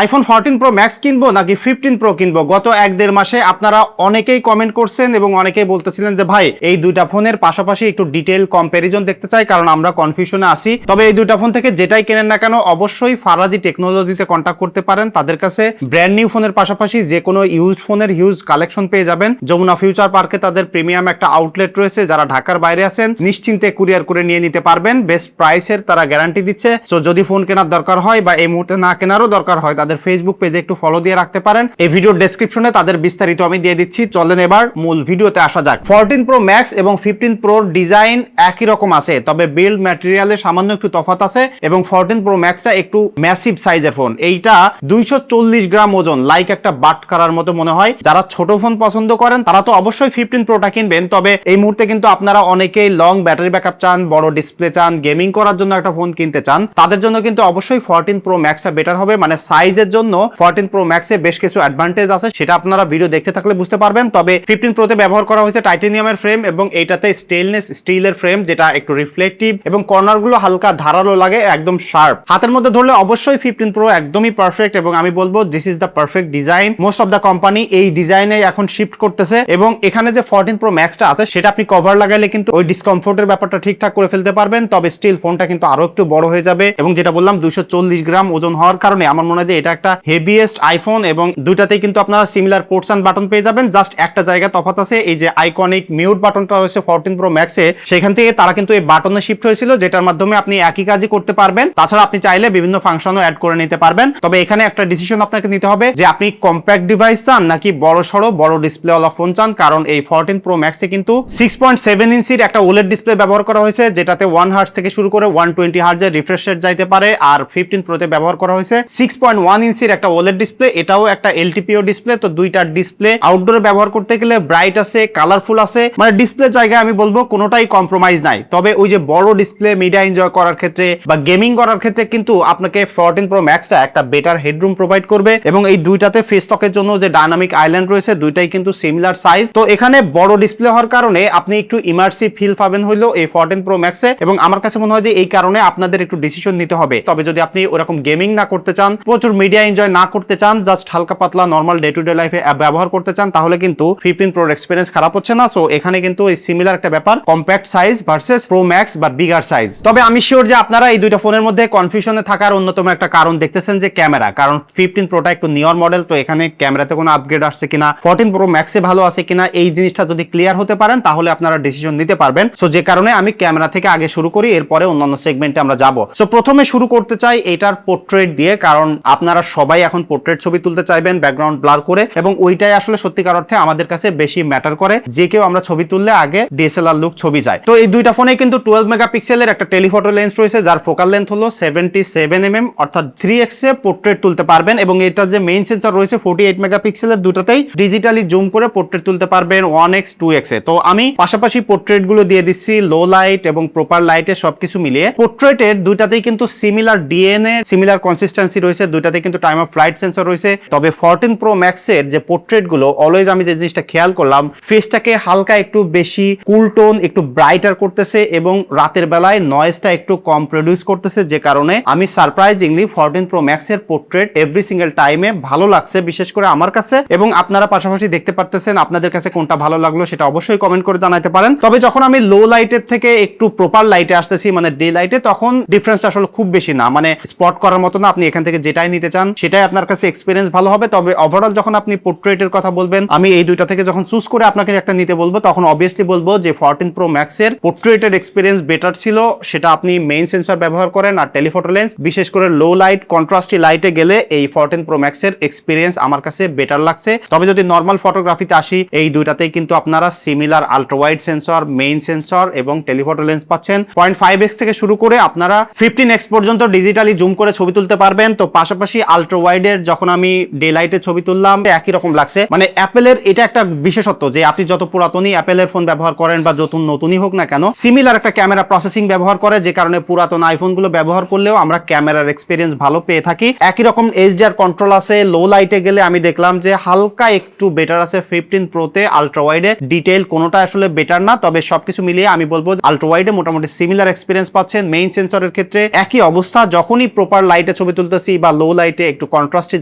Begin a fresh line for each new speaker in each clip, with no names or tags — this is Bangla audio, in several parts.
আইফোন 14 প্রো ম্যাক্স কিনবো নাকি 15 প্রো কিনবো। গত 1-1.5 মাসে আপনারা অনেকেই কমেন্ট করছেন এবং অনেকেই বলতেছিলেন যে ভাই এই দুইটা ফোনের পাশাপাশি একটু ডিটেইল কম্পারিজন দেখতে চাই, কারণ আমরা কনফিউশনে আছি। তবে এই দুইটা ফোন থেকে যেটাই কেনেন না কেন অবশ্যই ফারাজি টেকনোলজিতে কন্ট্যাক্ট করতে পারেন। তাদের কাছে ব্র্যান্ড নিউ ফোনের পাশাপাশি যে কোনো ইউজড ফোনের হিউজ কালেকশন পেয়ে যাবেন। যমুনা ফিউচার পার্কে তাদের প্রিমিয়াম একটা আউটলেট রয়েছে, যারা ঢাকার বাইরে আছেন নিশ্চিন্তে কুরিয়ার করে নিয়ে নিতে পারবেন। বেস্ট প্রাইসের তারা গ্যারান্টি দিচ্ছে। সো যদি ফোন কেনার দরকার হয় বা এই মুহূর্তে না কেনারও দরকার হয়, তাদের ফেসবুক পেজে একটু ফলো দিয়ে রাখতে পারেন। এই ভিডিওর ডেসক্রিপশনে তাদের বিস্তারিত আমি দিয়ে দিচ্ছি। চলেন এবার মূল ভিডিওতে আসা যাক। 14 প্রো ম্যাক্স এবং 15 প্রোর ডিজাইন একই রকম আছে, তবে বিল্ড ম্যাটেরিয়ালে সামান্য একটু তফাৎ আছে এবং 14 প্রো ম্যাক্সটা একটু ম্যাসিভ সাইজের ফোন। এইটা 240 গ্রাম ওজন, লাইক একটা বাট করার মতো মনে হয়। যারা ছোট ফোন পছন্দ করেন তারা তো অবশ্যই 15 প্রোটা কিনবেন। তবে এই মুহূর্তে কিন্তু আপনারা অনেকেই লং ব্যাটারি ব্যাকআপ চান, বড় ডিসপ্লে চান, গেমিং করার জন্য একটা ফোন কিনতে চান, তাদের জন্য কিন্তু অবশ্যই 14 প্রো ম্যাক্সটা বেটার হবে। মানে সাইজের জন্য 14 প্রো ম্যাক্সে বেশ কিছু অ্যাডভান্টেজ আছে, সেটা আপনারা ভিডিও দেখতে থাকলে বুঝতে পারবেন। তবে 15 প্রোতে ব্যবহার করা হয়েছে টাইটানিয়ামের ফ্রেম এবং এইটাতে স্টেইনলেস স্টিলের ফ্রেম, যেটা একটু রিফ্লেক্টিভ এবং কর্নারগুলো হালকা ধারালো লাগে, একদম শার্প। হাতের মধ্যে ধরলে অবশ্যই 15 প্রো একদমই পারফেক্ট এবং আমি বলবো this is the perfect design. Most of the company এই ডিজাইনে এখন শিফট করতেছে এবং এখানে যে 14 প্রো ম্যাক্সটা আছে সেটা আপনি কভার লাগাইলে কিন্তু ওই ডিসকমফোর্টের ব্যাপারটা ঠিকঠাক করে ফেলতে পারবেন। তবে স্টিল ফোনটা কিন্তু আরো একটু বড় হয়ে যাবে এবং যেটা বললাম 240 গ্রাম ওজন হওয়ার কারণে আমার মনে হয় যে এটা একটা হেভিয়েস্ট আইফোন এবং দুইটাতেই কিন্তু আপনারা সিমিলার পোর্টস এন্ড বাটন পেয়ে যাবেন। জাস্ট একটা জায়গা তফাৎ আছে, এই যে আইকনিক মিউট বাটনটা রয়েছে 14 প্রো ম্যাক্সে, সেখান থেকে তারা কিন্তু এই বাটনে শিফট হয়েছিল, যেটার মাধ্যমে আপনি একই কাজই করতে পারবেন। তাছাড়া আপনি চাইলে বিভিন্ন ফাংশনও অ্যাড করে নিতে পারবেন। তবে এখানে একটা ডিসিশন আপনাকে নিতে হবে যে আপনি কম্প্যাক্ট ডিভাইস চান নাকি বড় সড়ো বড় ডিসপ্লেওয়ালা ফোন চান, কারণ এই 14 প্রো ম্যাক্সে কিন্তু 6.7 ইঞ্চির একটা ওলেড ডিসপ্লে ব্যবহার করা হয়েছে, যেটাতে 1 হার্টজ থেকে শুরু করে 120 হার্টজের রিফ্রেশ রেট যাইতে পারে। আর 15 প্রোতে ব্যবহার করা হয়েছে 6.1 ইঞ্চির একটা ওলেড ডিসপ্লে, এটাও একটা এলটিপিও ডিসপ্লে। তো দুইটা ডিসপ্লে আউটডোরে ব্যবহার করতে গেলে ব্রাইট আছে, কালারফুল আছে, মানে ডিসপ্লে জায়গায় আমি বলবো কোনোটাই কম্প্রোমাইজ নাই। তবে ওই যে বড় ডিসপ্লে মিডিয়া এনজয় করার ক্ষেত্রে বা গেমিং করার ক্ষেত্রে কিন্তু আপনাকে 14 প্রো ম্যাক্সটা একটা বেটার হেডরুম প্রোভাইড করবে এবং এই দুইটাতে ফেস লকের জন্য যে ডায়নামিক আইল্যান্ড রয়েছে দুইটাই কিন্তু সিমিলার সাইজ। তো এখানে বড় ডিসপ্লে হওয়ার কারণে আপনি একটু ইমার্সিভ ফিল পাবেন হইলো এই 14 প্রো ম্যাক্সে এবং আমার কাছে মনে হয় যে এই কারণে আপনাদের একটু ডিসিশন নিতে হবে। তবে যদি আপনি ওরকম গেমিং না করতে চান, প্রচুর মিডিয়া এনজয় না করতে চান, জাস্ট হালকা পাতলা নরমাল ডে টু ডে লাইফে ব্যবহার করতে চান, তাহলে কিন্তু 15 প্রোর এক্সপেরিয়েন্স খারাপ হচ্ছে না। সো এখানে কিন্তু এই সিমিলার একটা ব্যাপার, compact size versus pro max বা বিগার সাইজ। তবে আমি শিওর যে আপনারা এই দুইটা ফোনের মধ্যে কনফিউশনে থাকার অন্যতম একটা কারণ দেখতেছেন যে ক্যামেরা, কারণ 15 প্রোটা একটু নিয়র মডেল, তো এখানে ক্যামেরাতে কোনো আপগ্রেড আসছে কিনা, 14 প্রো ম্যাক্সে ভালো আছে কিনা, এই জিনিসটা যদি ক্লিয়ার হতে পারেন তাহলে আপনারা ডিসিশন নিতে পারবেন। সো যে কারণে আমি ক্যামেরা থেকে আগে শুরু করি, এরপরে অন্যান্য সেগমেন্টে আমরা যাব। সো প্রথমে শুরু করতে চাই এটার পোর্ট্রেট দিয়ে, কারণ আপনারা সবাই এখন পোর্ট্রেট ছবি তুলতে চাইবেন ব্যাকগ্রাউন্ড ব্লার করে এবং ওইটাই আসলে সত্যিকার অর্থে আমাদের কাছে বেশি ম্যাটার করে। যে কেউ আমরা ছবি তুললে আগে ডিএসএলআর লুক ছবি যায়। তো এই দুইটা ফোনে কিন্তু 12 মেগাপিক্সেলের একটা টেলিফটো লেন্স রয়েছে, যার ফোকাল লেন্থ হলো 77 mm, অর্থাৎ 3x এ পোর্ট্রেট তুলতে পারবেন এবং এটা যে মেইন সেন্সর রয়েছে 48 মেগাপিক্সেলের, দুটাতেই ডিজিটালি জুম করে পোর্ট্রেট তুলতে পারবেন 1x 2x এ। তো আমি পাশাপাশি পোর্ট্রেট গুলো দিয়ে দিচ্ছি লো লাইট এবং প্রপার লাইটে, সবকিছু মিলিয়ে পোর্ট্রেটের দুইটাতেই কিন্তু সিমিলার ডিএনএ সিমিলার কনসিস্টেন্সি রয়েছে, দুইটাতে কিন্তু টাইম অফ ফ্লাইট সেন্সর রয়েছে। তবে 14 প্রো ম্যাক্সের যে পোর্ট্রেট গুলো অলওয়েজ আমি যে জিনিসটা খেয়াল করলাম, ফেসটাকে হালকা একটু বেশি কুল টোন, একটু ব্রাইটার করতেছে এবং রাতের বেলায় নয়েজটা একটু কম প্রডিউস করতেছে, যে কারণে আমি সারপ্রাইজিংলি 14 প্রো ম্যাক্সের পোর্ট্রেট এভরি সিঙ্গেল টাইমে ভালো লাগছে, বিশেষ করে আমার কাছে। এবং আপনারা পাশাপাশি দেখতে পারতেছেন আপনাদের কাছে কোনটা ভালো লাগলো সেটা অবশ্যই কমেন্ট করে জানাতে পারেন। তবে যখন আমি লো লাইটের থেকে একটু প্রপার লাইটে আসতেছি, মানে ডে লাইটে, তখন ডিফারেন্সটা আসলে খুব বেশি না, মানে স্পট করার মতো না। আপনি এখান থেকে যেটাই নিতে চান সেটাই আপনার কাছে এক্সপিরিয়েন্স ভালো হবে। তবে ওভারঅল যখন আপনি পোর্ট্রেটের কথা বলবেন, আমি এই দুইটা থেকে যখন চুজ করে আপনাকে একটা নিতে বলবো, তখন অবভিয়াসলি বলবো যে 14 প্রো ম্যাক্সের পোর্ট্রেটের এক্সপিরিয়েন্স বেটার ছিল। সেটা আপনি মেইন সেন্সর ব্যবহার করেন আর টেলিফটো লেন্স, বিশেষ করে লো লাইট কন্ট্রাস্টি লাইটে গেলে এই 14 প্রো ম্যাক্সের এক্সপিরিয়েন্স আমার কাছে বেটার লাগছে। তবে যদি নর্মাল ফটোগ্রাফিতে আসি, এই দুইটাতেই কিন্তু আপনারা similar ultra wide sensor, main sensor এবং টেলিফটো লেন্স পাচ্ছেন। 0.5x থেকে শুরু করে আপনারা 15x পর্যন্ত ডিজিটালি জুম করে ছবি তুলতে পারবেন। তো পাশাপাশি আলট্রা ওয়াইডের যখন আমি ডে লাইটে ছবি তুললাম একই রকম লাগছে। মানে অ্যাপেলের এটা একটা বিশেষত্ব যে আপনি যত পুরাতনই অ্যাপেলের ফোন ব্যবহার করেন বা যত নতুনই হোক না কেন, সিমিলার একটা ক্যামেরা প্রসেসিং ব্যবহার করে, যে কারণে পুরাতন আইফোন গুলো ব্যবহার করলেও আমরা ক্যামেরার এক্সপিরিয়েন্স ভালো পেয়ে থাকি। একই রকম এইচডিআর কন্ট্রোল আছে। লো লাইটে গেলে আমি দেখলাম যে হালকা একটু বেটার আছে 15 প্রোতে, আলট্রা ওয়াইডে ডিটেইল কোনোটা আসলে বেটার না। তবে সবকিছু মিলিয়ে আমি বলবো আলট্রা ওয়াইডে মোটামুটি সিমিলার এক্সপিরিয়েন্স পাচ্ছেন। মেইন সেন্সরের ক্ষেত্রে একই অবস্থা, যখনই প্রপার লাইটে ছবি তুলতেছি বা লো লাইট লাইটে একটু কন্ট্রাস্টি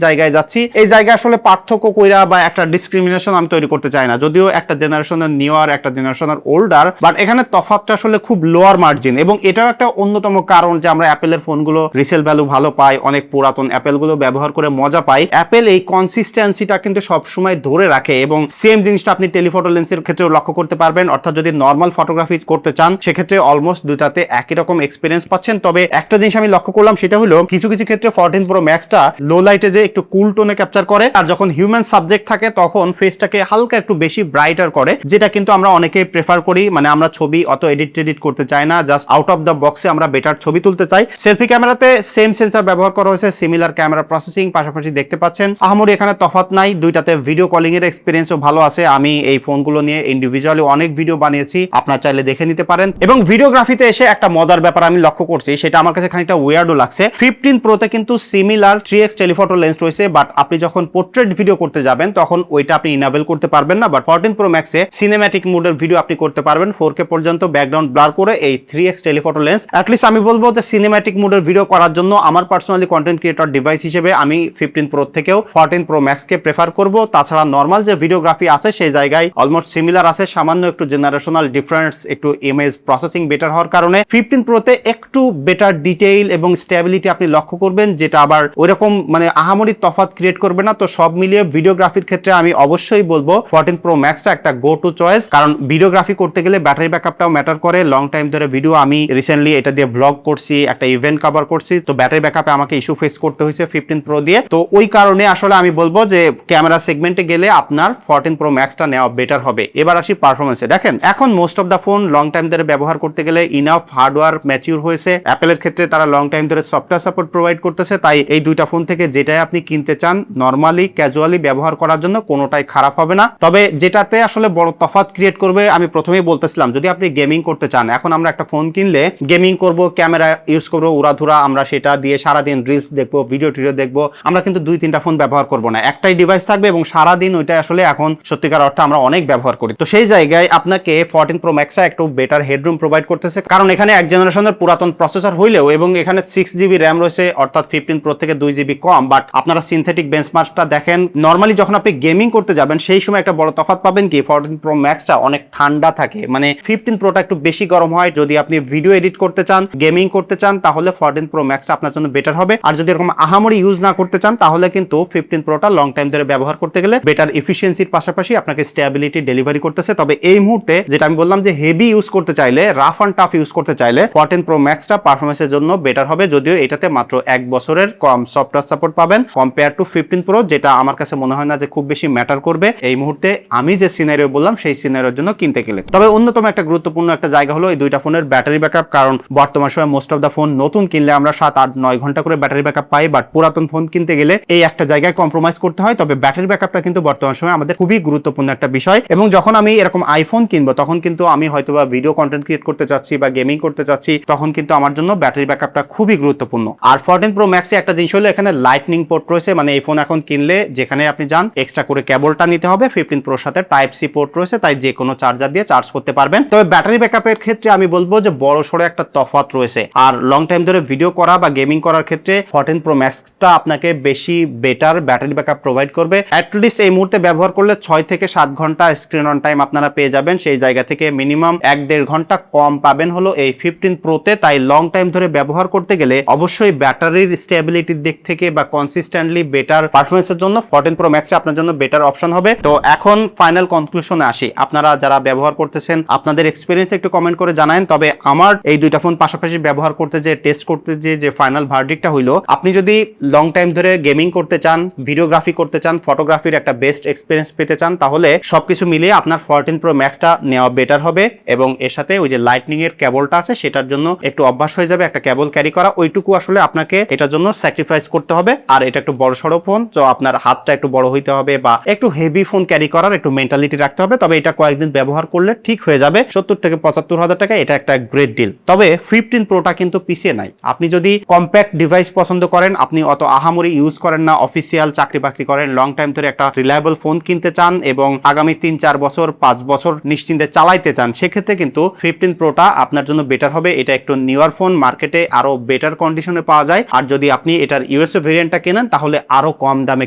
জায়গায় যাচ্ছি। এই জায়গায় আসলে পার্থক্য কইরা বা একটা ডিসক্রিমিনেশন আমি তৈরি করতে চাই না, যদিও একটা জেনারেশনের নিউয়ার একটা জেনারেশনের ওল্ডার, বাট এখানে তফাৎটা আসলে খুব লোয়ার মার্জিন। এবং এটাও একটা অন্যতম কারণ যে আমরা অ্যাপেলের ফোনগুলো রিসেল ভ্যালু ভালো পাই, অনেক পুরাতন অ্যাপেল গুলো ব্যবহার করে মজা পাই। অ্যাপেল এই কনসিস্টেন্সিটা কিন্তু সবসময় ধরে রাখে এবং সেম জিনিসটা আপনি টেলিফটো লেন্সের ক্ষেত্রেও লক্ষ্য করতে পারবেন। অর্থাৎ যদি নর্মাল ফটোগ্রাফি করতে চান সেক্ষেত্রে অলমোস্ট দুটাতে একই রকম এক্সপিরিয়েন্স পাচ্ছেন। তবে একটা জিনিস আমি লক্ষ্য করলাম, সেটা হলো কিছু কিছু ক্ষেত্রে 14 প্রো ম্যাক্সটা লো লাইটে যে একটু কুল টোনে ক্যাপচার করে, আর যখন হিউম্যান সাবজেক্ট থাকে তখন ফেসটাকে হালকা একটু বেশি ব্রাইটার করে, যেটা কিন্তু আমরা অনেকেই প্রেফার করি। মানে আমরা ছবি অত এডিট করতে চাই না, জাস্ট আউট অফ দ্য বক্সে আমরা বেটার ছবি তুলতে চাই। সেলফি ক্যামেরাতে সেম সেন্সর ব্যবহার করা হয়েছে, সিমিলার ক্যামেরা প্রসেসিং পাশাপাশি দেখতে পাচ্ছেন। আহামরি এখানে তফাৎ নাই, দুইটাতে ভিডিও কলিং এর এক্সপিরিয়েন্সও ভালো আছে। আমি এই ফোনগুলো নিয়ে ইন্ডিভিজুয়ালি অনেক ভিডিও বানিয়েছি, আপনারা চাইলে দেখে নিতে পারেন। এবং ভিডিওগ্রাফিতে এসে একটা মজার ব্যাপার আমি লক্ষ্য করছি, সেটা আমার কাছে খানিকটা ওয়ার্ডও লাগছে। 15 প্রোতে কিন্তু সিমিলার 3x টেলিফটো লেন্স রয়েছে, বাট আপনি যখন পোর্ট্রেট ভিডিও করতে যাবেন তখন ওইটা আপনি ইনেবল করতে পারবেন না। বাট 14 প্রো ম্যাক্সে সিনেম্যাটিক মোডের ভিডিও আপনি করতে পারবেন 4K পর্যন্ত ব্যাকগ্রাউন্ড ব্লার করে এই 3x টেলিফটো লেন্স। অ্যাটলিস্ট আমি বলবো যে সিনেম্যাটিক মোডের ভিডিও করার জন্য আমার পার্সোনালি কন্টেন্ট ক্রিয়েটর ডিভাইস হিসেবে আমি 15 প্রো থেকেও 14 প্রো ম্যাক্সকে প্রেফার করব। তাছাড়া নর্মাল যে ভিডিওগ্রাফি আছে সেই জায়গায় অলমোস্ট সিমিলার আছে, সামান্য একটু জেনারেশনাল ডিফারেন্স, একটু ইমেজ প্রসেসিং বেটার হওয়ার কারণে 15 প্রোতে একটু বেটার ডিটেইল এবং স্টেবিলিটি আপনি লক্ষ্য করবেন, যেটা আবার ওইরকম মানে আহামরি তফাৎ ক্রিয়েট করবে না। তো সব মিলিয়ে ভিডিওগ্রাফির ক্ষেত্রে আমি অবশ্যই বলবো 14 প্রো ম্যাক্সটা একটা গো টু চয়েস, কারণ ভিডিওগ্রাফি করতে গেলে ব্যাটারি ব্যাকআপটাও ম্যাটার করে। লং টাইম ধরে ভিডিও, আমি রিসেন্টলি এটা দিয়ে ব্লগ করছি, একটা ইভেন্ট কভার করছি, তো ব্যাটারি ব্যাকআপে আমাকে ইস্যু ফেস করতে হয়েছে 15 প্রো দিয়ে। তো ওই কারণে আসলে আমি বলবো যে ক্যামেরা সেগমেন্টে গেলে আপনার 14 প্রো ম্যাক্সটা নেওয়া বেটার হবে। এবার আসি পারফরমেন্সে। দেখেন এখন most of the phone long time ধরে ব্যবহার করতে গেলে ইনাফ হার্ডওয়্যার ম্যাচিউর হয়েছে। অ্যাপেলের ক্ষেত্রে তারা লং টাইম ধরে সফটওয়্যার সাপোর্ট প্রোভাইড করতেছে, তাই এই দুইটা ফোন থেকে যেটাই আপনি কিনতে চান নরমালি ক্যাজুয়ালি ব্যবহার করার জন্য কোনোটাই খারাপ হবে না। তবে যেটাতে আসলে বড় তফাৎ ক্রিয়েট করবে, আমি প্রথমেই বলতেছিলাম, যদি আপনি গেমিং করতে চান, এখন আমরা একটা ফোন কিনলে গেমিং করব, ক্যামেরা ইউজ করবো উড়াধুরা, আমরা সেটা দিয়ে সারাদিন রিলস দেখবো, ভিডিও টিডিও দেখবো, আমরা কিন্তু 2-3টা ফোন ব্যবহার করবো না, একটাই ডিভাইস থাকবে এবং সারাদিন ওইটা আসলে এখন সত্যিকার অর্থে আমরা অনেক ব্যবহার করি। তো সেই জায়গায় আপনাকে 14 প্রো ম্যাক্সটা একটু বেটার হেডরুম প্রোভাইড করতেছে, কারণ এখানে এক জেনারেশনের পুরাতন প্রসেসর হইলেও এবং এখানে 6GB র্যাম রয়েছে, অর্থাৎ 15 প্রো থেকে 2GB কম। বাট আপনারা সিনথেটিক বেঞ্চমার্কটা দেখেন, নরমালি যখন আপনি গেমিং করতে যাবেন সেই সময় একটা বড় তফাৎ পাবেন কি, 14 প্রো ম্যাক্সটা অনেক ঠান্ডা থাকে, মানে 15 প্রোটা একটু বেশি গরম হয়। যদি আপনি ভিডিও এডিট করতে চান, গেমিং করতে চান, তাহলে 14 প্রো ম্যাক্সটা আপনার জন্য বেটার হবে। আর যদি এরকম আহামরি ইউজ না করতে চান তাহলে কিন্তু 15 প্রোটা লং টাইম ধরে ব্যবহার করতে গেলে বেটার এফিসিয়েন্সির পাশাপাশি আপনাকে স্টেবিলিটি ডেলিভারি করতেছে। তবে এই মুহূর্তে যেটা আমি বললাম যে হেভি ইউজ করতে চাইলে, রাফ অ্যান্ড টাফ ইউজ করতে চাইলে 14 প্রো ম্যাক্সটা পারফরমেন্সের জন্য বেটার হবে, যদিও এটাতে মাত্র 1 বছরের কম সফটওয়্যার সাপোর্ট পাবেন কম্পেয়ার টু 15 প্রো, যেটা আমার কাছে মনে হয় না যে খুব বেশি ম্যাটার করবে এই মুহূর্তে আমি যে সিনারিও বললাম সেই সিনারিওর জন্য কিনতে গেলে। তবে অন্যতম একটা গুরুত্বপূর্ণ একটা জায়গা হলো এই দুইটা ফোনের ব্যাটারি ব্যাকআপ, কারণ বর্তমান সময় মোস্ট অফ দ্য ফোন নতুন কিনলে আমরা 7-8-9 ঘন্টা করে ব্যাটারি ব্যাকআপ পাই, বাট পুরাতন ফোন কিনতে গেলে এই একটা জায়গায় কম্প্রোমাইজ করতে হয়। তবে ব্যাটারি ব্যাকআপটা কিন্তু বর্তমান সময় আমাদের খুবই গুরুত্বপূর্ণ একটা বিষয়। এবং যখন আমি এরকম আইফোন কিনবো তখন কিন্তু আমি হয়তোবা ভিডিও কন্টেন্ট ক্রিয়েট করতে চাচ্ছি বা গেমিং করতে চাচ্ছি, তখন কিন্তু আমার জন্য ব্যাটারি ব্যাকআপটা খুবই গুরুত্বপূর্ণ। আর 14 প্রো ম্যাক্সে একটা জিনিস হলো এখানে লাইটনিং পোর্ট রয়েছে, মানে এই ফোন এখন কিনলে যেখানে আপনি যান এক্সট্রা করে কেবলটা নিতে হবে। 15 প্রোর সাথে টাইপ সি পোর্ট রয়েছে, তাই যে কোনো চার্জার দিয়ে চার্জ করতে পারবেন। তবে ব্যাটারি ব্যাকআপের ক্ষেত্রে আমি বলবো যে বড় সড়ো একটা তফাৎ রয়েছে। আর লং টাইম ধরে ভিডিও করা বা গেমিং করার ক্ষেত্রে 14 প্রো ম্যাক্সটা আপনাকে বেশি বেটার ব্যাটারি ব্যাকআপ প্রোভাইড করবে। অ্যাটলিস্ট এই মুহূর্তে ব্যবহার করলে 6 থেকে 7 ঘন্টা স্ক্রিন অন টাইম আপনারা পেয়ে যাবেন, সেই জায়গা থেকে মিনিমাম 1-1.5 ঘন্টা কম পাবেন হলো এই 15 প্রোতে। তাই লং টাইম ধরে ব্যবহার করতে গেলে অবশ্যই ব্যাটারির স্টেবিলিটির দিক থেকে বা কনসিস্টেন্টলি বেটার পারফরমেন্সের জন্য 14 প্রো ম্যাক্স আপনার জন্য বেটার অপশন হবে। তো এখন ফাইনাল কনক্লুশনে আসি, আপনারা যারা ব্যবহার করতেছেন আপনাদের এক্সপিরিয়েন্স একটু কমেন্ট করে জানান। তবে আমার এই দুইটা ফোন পাশাপাশি ব্যবহার করতে যে টেস্ট করতে যে ফাইনাল ভার্ডিকটা হইলো, আপনি যদি লং টাইম ধরে গেমিং করতে চান, ভিডিওগ্রাফি করতে চান, ফটোগ্রাফির একটা বেস্ট এক্সপিরিয়েন্স পেতে চান, তাহলে সবকিছু মিলিয়ে আপনার 14 প্রো ম্যাক্সটা নেওয়া বেটার হবে। এবং এর সাথে ওই যে লাইটনিং এর কেবলটা আছে সেটার জন্য একটু অভ্যাস হয়ে যাবে, একটা কেবল ক্যারি করা, ওইটুকু আসলে আপনাকে এটার জন্য স্যাক্রিফাইস করতে হবে। আর এটা একটু বড় সড়ো ফোন, তো আপনার হাতটা একটু বড় হইতে হবে বা একটু হেভি ফোন ক্যারি করার একটু মেন্টালিটি রাখতে হবে। তবে এটা কয়েকদিন ব্যবহার করলে ঠিক হয়ে যাবে। 70 থেকে 75 হাজার টাকা এটা একটা গ্রেট ডিল। তবে 15 প্রোটা কিন্তু পিছিয়ে নাই। আপনি যদি কম্প্যাক্ট ডিভাইস পছন্দ করেন, আপনি অত আহামরি ইউজ করেন না, অফিসিয়াল চাকরি বাকরি করেন, লং টাইম ধরে একটা রিলায়েবল ফোন কিনতে চান এবং আগামী 3-4 বছর 5 বছর নিশ্চিন্তে চালাইতে চান, সেক্ষেত্রে কিন্তু 15 প্রোটা আপনার জন্য বেটার হবে। এটা একটু নিউয়ার ফোন, মার্কেটে আরো বেটার কন্ডিশনে পাওয়া যায়। আর যদি আপনি এটার ইউএসএ ভেরিয়েন্টটা কেনেন তাহলে আরো কম দামে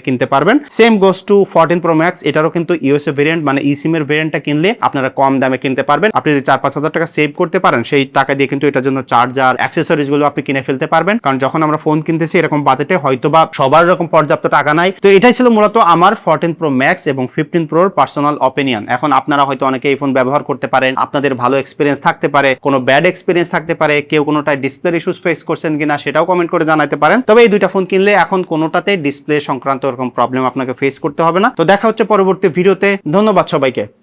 কিনতে পারবেন। Same goes to 14 Pro Max, এটারও কিন্তু ইউএসএ ভেরিয়েন্ট মানে eSIM এর ভেরিয়েন্টটা কিনলে আপনারা কম দামে কিনতে পারবেন। আপনি যদি 4-5 হাজার টাকা সেভ করতে পারেন সেই টাকা দিয়ে কিন্তু এটার জন্য চার্জার অ্যাক্সেসরিজ গুলো আপনি কিনে ফেলতে পারবেন। কারণ যখন আমরা ফোন কিনতেছি এরকম বাজেটে হয়তোবা সবার এরকম পর্যাপ্ত টাকা নাই। তো এটাই ছিল মূলত আমার 14 Pro Max এবং 15 Pro পার্সোনাল অপিনিয়ন। এখন আপনারা হয়তো অনেকে এই ফোন ব্যবহার করতে পারেন, আপনাদের ভালো এক্সপিরিয়েন্স থাকতে পারে, কোনো ব্যাড এক্সপিরিয়েন্স থাকতে পারে, কেউ কোনোটায় ডিসপ্লে ইস্যুস ফেস করছেন কিনা সেটাও কমেন্ট করে জানাতে পারেন। তবে এই দুইটা ফোন কিনলে এখন কোনোটাতে ডিসপ্লে সংক্রান্ত এরকম প্রবলেম আপনাকে ফেস করতে হবে না। তো দেখা হচ্ছে পরবর্তী ভিডিওতে। ধন্যবাদ সবাইকে।